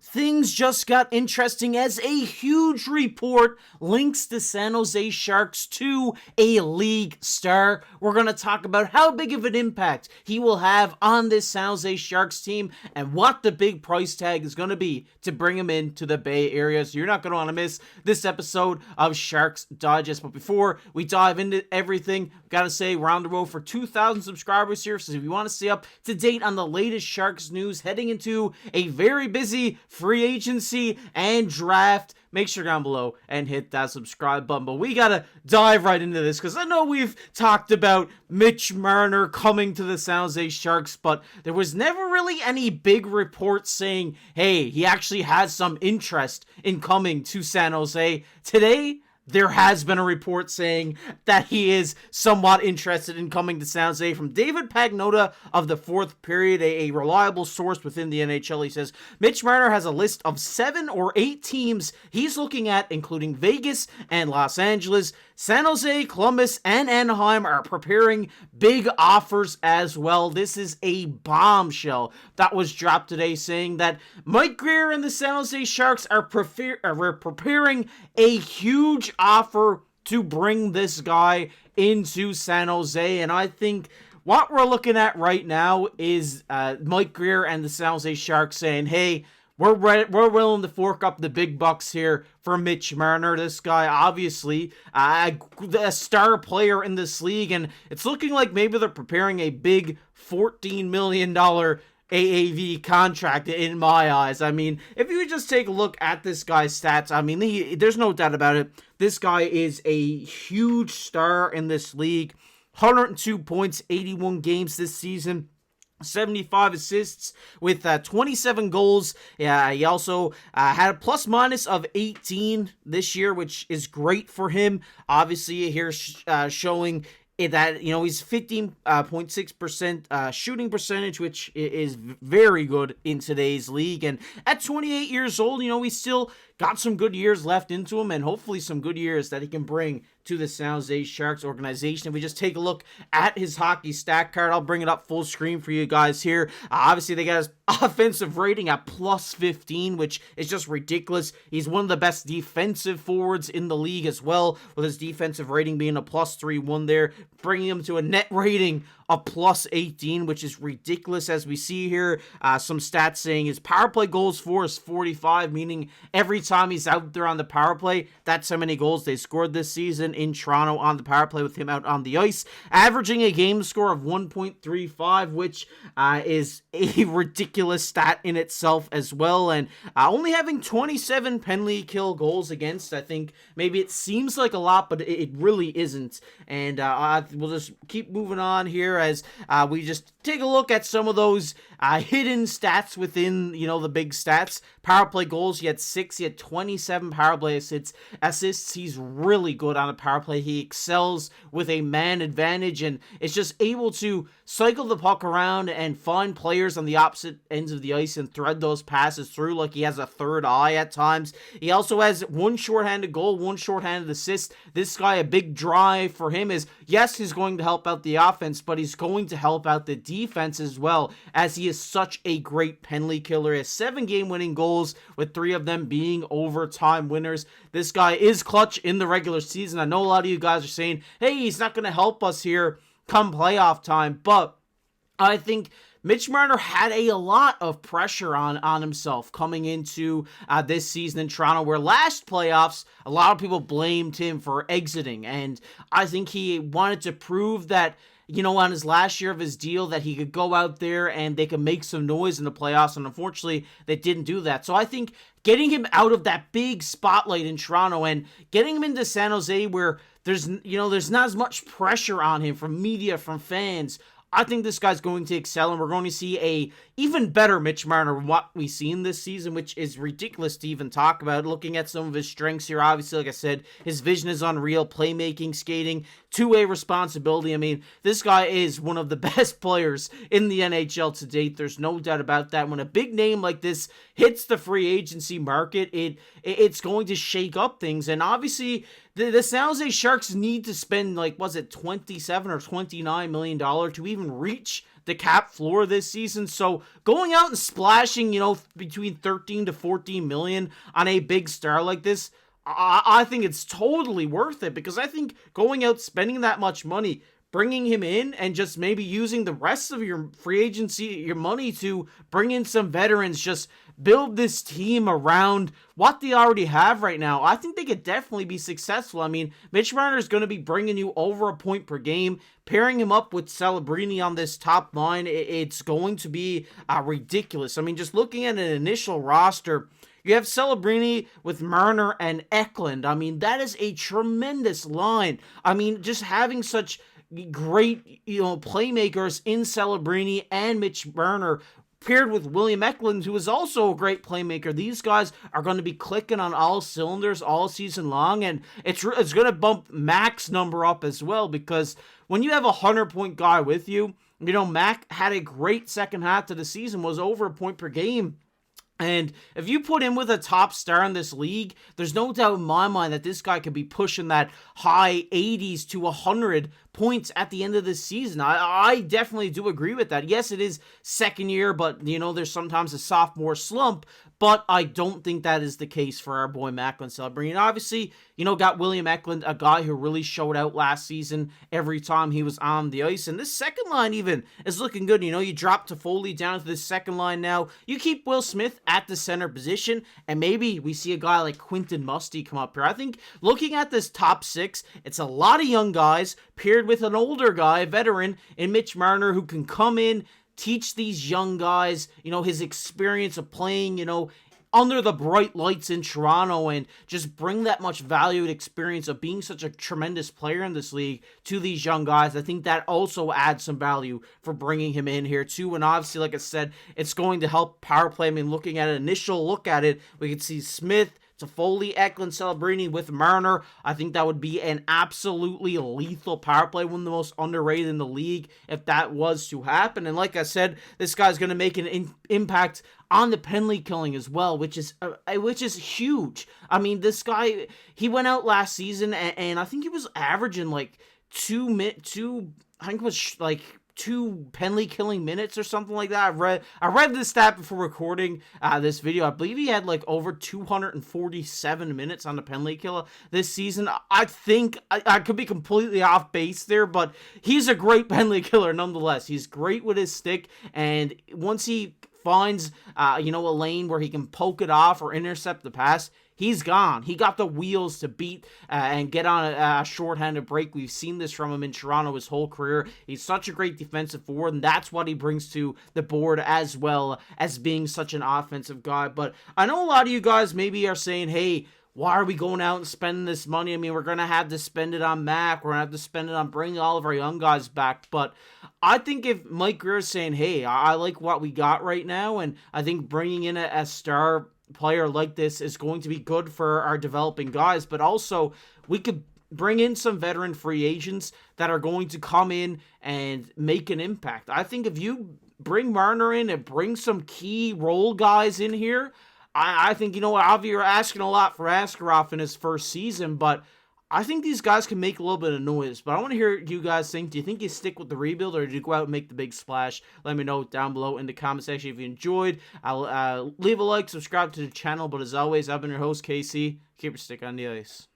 things just got interesting as a huge report links the San Jose Sharks to a league star. We're going to talk about how big of an impact he will have on this San Jose Sharks team and what the big price tag is going to be to bring him into the Bay Area. So you're not going to want to miss this episode of Sharks Digest. But before we dive into everything, got to say we're on the road for 2,000 subscribers here. So if you want to stay up to date on the latest Sharks news heading into a very busy free agency and draft, make sure down below and hit that subscribe button. But we gotta dive right into this because I know we've talked about Mitch Marner coming to the San Jose Sharks, but there was never really any big reports saying, hey, he actually has some interest in coming to San Jose. Today, there has been a report saying that he is somewhat interested in coming to San Jose from David Pagnotta of the Fourth Period, a reliable source within the NHL. He says, Mitch Marner has a list of 7 or 8 teams he's looking at, including Vegas and Los Angeles. San Jose, Columbus, and Anaheim are preparing big offers as well. This is a bombshell that was dropped today saying that Mike Grier and the San Jose Sharks are preparing a huge offer to bring this guy into San Jose. And I think what we're looking at right now is Mike Grier and the San Jose Sharks saying, hey, we're willing to fork up the big bucks here for Mitch Marner. This guy, obviously, a star player in this league, and it's looking like maybe they're preparing a big $14 million AAV contract in my eyes. I mean, if you just take a look at this guy's stats, I mean, there's no doubt about it. This guy is a huge star in this league. 102 points, 81 games this season. 75 assists with 27 goals. Yeah, he also had a plus minus of 18 this year, which is great for him. Obviously, here showing that, you know, he's 15.6% shooting percentage, which is very good in today's league. And at 28 years old, you know, he's still got some good years left into him and hopefully some good years that he can bring to the San Jose Sharks organization. If we just take a look at his hockey stat card, I'll bring it up full screen for you guys here. Obviously, they got his offensive rating at plus 15, which is just ridiculous. He's one of the best defensive forwards in the league as well, with his defensive rating being a plus 3.1 there, bringing him to a net rating of plus 18, which is ridiculous. As we see here, some stats saying his power play goals for is 45, meaning every time he's out there on the power play, that's how many goals they scored this season in Toronto on the power play with him out on the ice, averaging a game score of 1.35, which is a ridiculous stat in itself as well, and only having 27 penalty kill goals against. I think maybe it seems like a lot, but it really isn't, and we'll just keep moving on here as we just take a look at some of those hidden stats within, you know, the big stats. Power play goals, he had 6. He had 27 power play assists. He's really good on a power play. He excels with a man advantage and is just able to cycle the puck around and find players on the opposite ends of the ice and thread those passes through like he has a third eye at times. He also has 1 shorthanded goal, 1 shorthanded assist. This guy, a big drive for him is, yes, he's going to help out the offense, but he's going to help out the defense as well, as he is such a great penalty killer. He has 7 game-winning goals, with 3 of them being overtime winners. This guy is clutch in the regular season. I know a lot of you guys are saying, hey, he's not going to help us here come playoff time, but I think Mitch Marner had a lot of pressure on himself coming into this season in Toronto, where last playoffs, a lot of people blamed him for exiting, and I think he wanted to prove that, you know, on his last year of his deal, that he could go out there and they could make some noise in the playoffs, and unfortunately, they didn't do that. So I think getting him out of that big spotlight in Toronto and getting him into San Jose, where there's not as much pressure on him from media, from fans, I think this guy's going to excel, and we're going to see a even better Mitch Marner than what we've seen this season, which is ridiculous to even talk about. Looking at some of his strengths here, obviously, like I said, his vision is unreal, playmaking, skating, two-way responsibility. I mean, this guy is one of the best players in the NHL to date. There's no doubt about that. When a big name like this hits the free agency market, it's going to shake up things, and obviously, the San Jose Sharks need to spend, like, was it $27 or $29 million to even reach the cap floor this season. So going out and splashing, between 13 to 14 million on a big star like this, I think it's totally worth it, because I think going out spending that much money, bringing him in, and just maybe using the rest of your free agency, your money, to bring in some veterans, just build this team around what they already have right now, I think they could definitely be successful. I mean, Mitch Marner is going to be bringing you over a point per game. Pairing him up with Celebrini on this top line, it's going to be ridiculous. I mean, just looking at an initial roster, you have Celebrini with Marner and Eklund. I mean, that is a tremendous line. I mean, just having such great, playmakers in Celebrini and Mitch Marner, paired with William Eklund, who is also a great playmaker. These guys are going to be clicking on all cylinders all season long, and it's going to bump Mac's number up as well, because when you have a 100-point guy with you, Mac had a great second half of the season, was over a point per game. And if you put him with a top star in this league, there's no doubt in my mind that this guy could be pushing that high 80s to 100 points at the end of the season. I definitely do agree with that. Yes, it is second year, but, there's sometimes a sophomore slump. But I don't think that is the case for our boy Macklin Celebrini. And obviously, got William Eklund, a guy who really showed out last season every time he was on the ice. And this second line even is looking good. You drop Toffoli down to this second line now. You keep Will Smith at the center position, and maybe we see a guy like Quinton Musty come up here. I think looking at this top six, it's a lot of young guys paired with an older guy, a veteran, in Mitch Marner, who can come in, teach these young guys, his experience of playing, under the bright lights in Toronto, and just bring that much valued experience of being such a tremendous player in this league to these young guys. I think that also adds some value for bringing him in here too. And obviously, like I said, it's going to help power play. I mean, looking at an initial look at it, we can see Smith, Toffoli, Eklund, Celebrini with Marner. I think that would be an absolutely lethal power play, one of the most underrated in the league if that was to happen. And like I said, this guy's going to make an impact on the penalty killing as well, which is huge. I mean, this guy, he went out last season and I think he was averaging like two penalty killing minutes or something like that. I read this stat before recording this video. I believe he had like over 247 minutes on the penalty killer this season. I think I could be completely off base there, but he's a great penalty killer nonetheless. He's great with his stick, and once he finds a lane where he can poke it off or intercept the pass, he's gone. He got the wheels to beat and get on a shorthanded break. We've seen this from him in Toronto his whole career. He's such a great defensive forward, and that's what he brings to the board, as well as being such an offensive guy. But I know a lot of you guys maybe are saying, hey, why are we going out and spending this money? I mean, we're going to have to spend it on Mac. We're going to have to spend it on bringing all of our young guys back. But I think if Mike Grier is saying, hey, I like what we got right now, and I think bringing in a star player like this is going to be good for our developing guys, but also we could bring in some veteran free agents that are going to come in and make an impact. I think if you bring Marner in and bring some key role guys in here, I think, Avi, you're asking a lot for Askarov in his first season, but I think these guys can make a little bit of noise. But I want to hear you guys think, do you think you stick with the rebuild, or do you go out and make the big splash? Let me know down below in the comment section if you enjoyed. I'll leave a like, subscribe to the channel, but as always, I've been your host, KC. Keep your stick on the ice.